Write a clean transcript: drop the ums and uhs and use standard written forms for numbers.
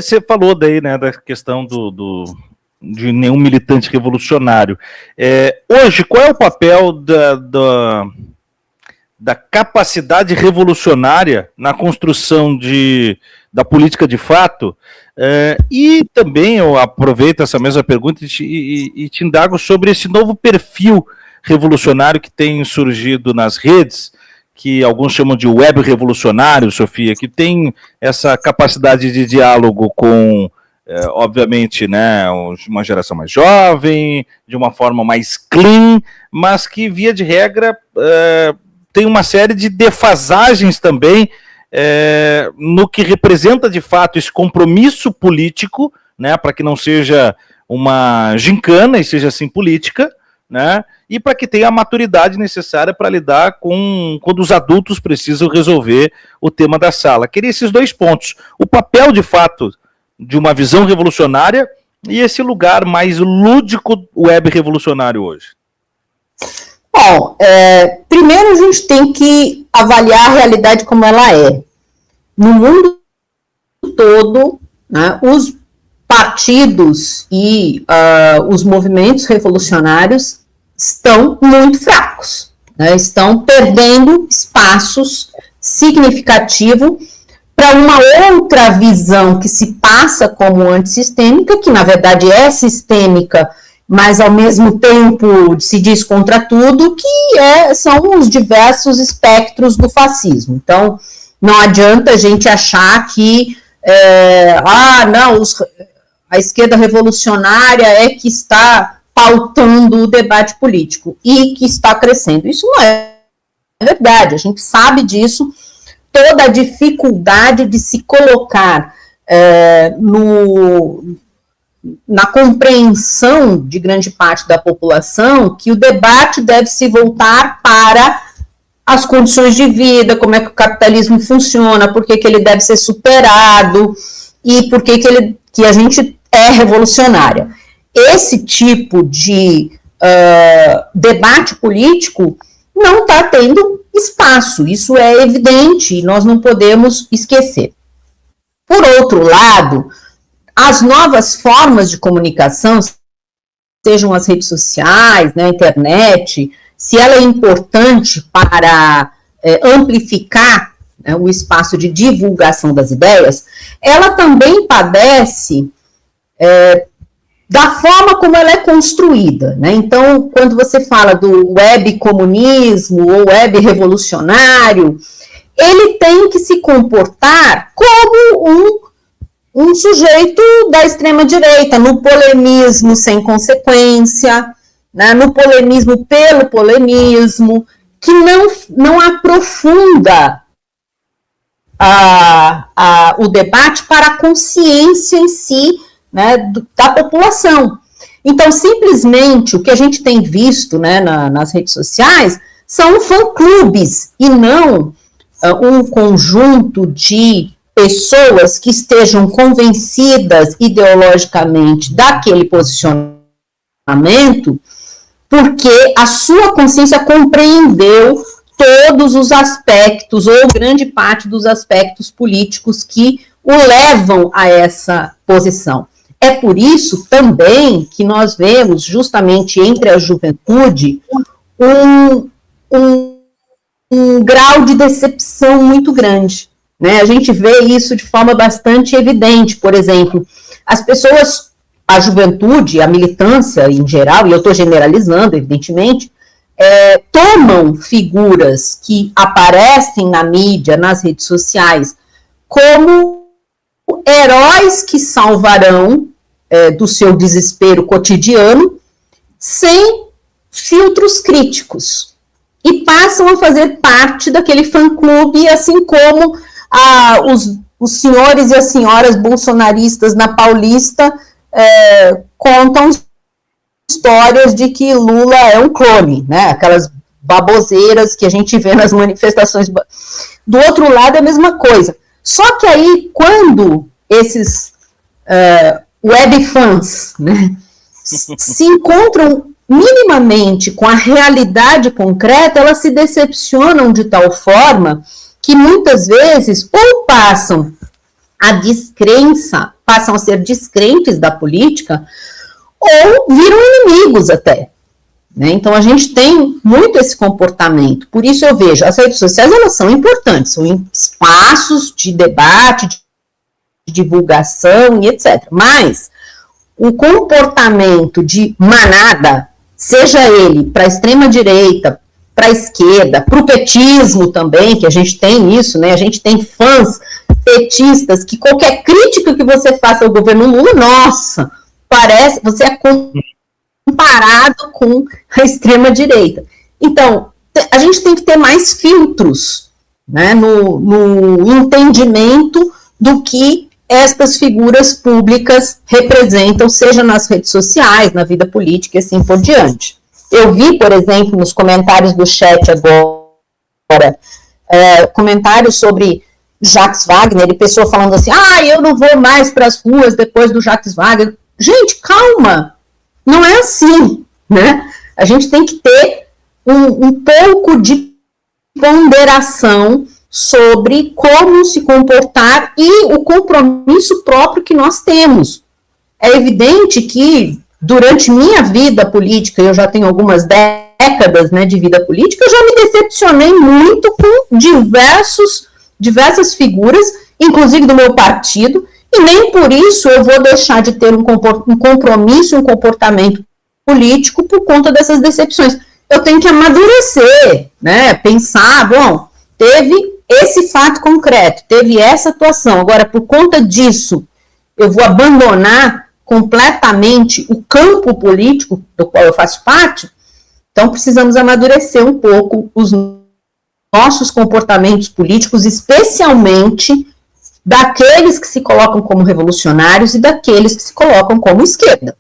Você falou daí, né, da questão de nenhum militante revolucionário. Hoje, qual é o papel da capacidade revolucionária na construção da política de fato? E também eu aproveito essa mesma pergunta e te indago sobre esse novo perfil revolucionário que tem surgido nas redes, que alguns chamam de web revolucionário, Sofia, que tem essa capacidade de diálogo com, obviamente, né, uma geração mais jovem, de uma forma mais clean, mas que, via de regra, tem uma série de defasagens também no que representa, de fato, esse compromisso político, né, para que não seja uma gincana e seja, assim, política, né, e para que tenha a maturidade necessária para lidar com quando os adultos precisam resolver o tema da sala. Queria esses dois pontos. O papel, de fato, de uma visão revolucionária e esse lugar mais lúdico web revolucionário hoje. Bom, primeiro a gente tem que avaliar a realidade como ela é. No mundo todo, né, os partidos e os movimentos revolucionários estão muito fracos, né, estão perdendo espaços significativos para uma outra visão que se passa como antissistêmica, que na verdade é sistêmica, mas ao mesmo tempo se diz contra tudo, que são os diversos espectros do fascismo. Então, não adianta a gente achar que a esquerda revolucionária é que está pautando o debate político e que está crescendo. Isso não é verdade, a gente sabe disso, toda a dificuldade de se colocar na compreensão de grande parte da população que o debate deve se voltar para as condições de vida, como é que o capitalismo funciona, por que ele deve ser superado e por que a gente é revolucionária. Esse tipo de debate político não está tendo espaço, isso é evidente e nós não podemos esquecer. Por outro lado, as novas formas de comunicação, sejam as redes sociais, né, a internet, se ela é importante para amplificar, né, o espaço de divulgação das ideias, ela também padece da forma como ela é construída, né? Então, quando você fala do web comunismo ou web revolucionário, ele tem que se comportar como um sujeito da extrema-direita, no polemismo sem consequência, né, no polemismo pelo polemismo, que não aprofunda o debate para a consciência em si, né, da população. Então, simplesmente, o que a gente tem visto, né, nas redes sociais são fã-clubes e não um conjunto de pessoas que estejam convencidas ideologicamente daquele posicionamento, porque a sua consciência compreendeu todos os aspectos, ou grande parte dos aspectos políticos que o levam a essa posição. É por isso também que nós vemos, justamente entre a juventude, um grau de decepção muito grande, né? A gente vê isso de forma bastante evidente. Por exemplo, as pessoas, a juventude, a militância em geral, e eu estou generalizando, evidentemente, tomam figuras que aparecem na mídia, nas redes sociais, como heróis que salvarão do seu desespero cotidiano, sem filtros críticos, e passam a fazer parte daquele fã-clube, assim como os senhores e as senhoras bolsonaristas na Paulista contam histórias de que Lula é um clone, né? Aquelas baboseiras que a gente vê nas manifestações. Do outro lado é a mesma coisa. Só que aí, quando esses webfãs, né, se encontram minimamente com a realidade concreta, elas se decepcionam de tal forma que muitas vezes ou passam a descrença passam a ser descrentes da política ou viram inimigos até. Né? Então, a gente tem muito esse comportamento. Por isso, eu vejo, as redes sociais, elas são importantes, são espaços de debate, de divulgação e etc. Mas o comportamento de manada, seja ele para a extrema-direita, para a esquerda, para o petismo também, que a gente tem isso, né? A gente tem fãs petistas que qualquer crítica que você faça ao governo Lula, nossa, parece, você é comparado com a extrema-direita. Então, a gente tem que ter mais filtros, né, no entendimento do que estas figuras públicas representam, seja nas redes sociais, na vida política e assim por diante. Eu vi, por exemplo, nos comentários do chat agora, comentários sobre Jacques Wagner, e pessoa falando assim, eu não vou mais para as ruas depois do Jacques Wagner. Gente, calma, não é assim, né? A gente tem que ter um pouco de ponderação sobre como se comportar e o compromisso próprio que nós temos. É evidente que, durante minha vida política, eu já tenho algumas décadas, né, de vida política, eu já me decepcionei muito com diversas figuras, inclusive do meu partido, e nem por isso eu vou deixar de ter um compromisso, um comportamento político por conta dessas decepções. Eu tenho que amadurecer, né, pensar, bom, teve esse fato concreto, teve essa atuação, agora por conta disso eu vou abandonar completamente o campo político do qual eu faço parte. Então precisamos amadurecer um pouco os nossos comportamentos políticos, especialmente daqueles que se colocam como revolucionários e daqueles que se colocam como esquerda.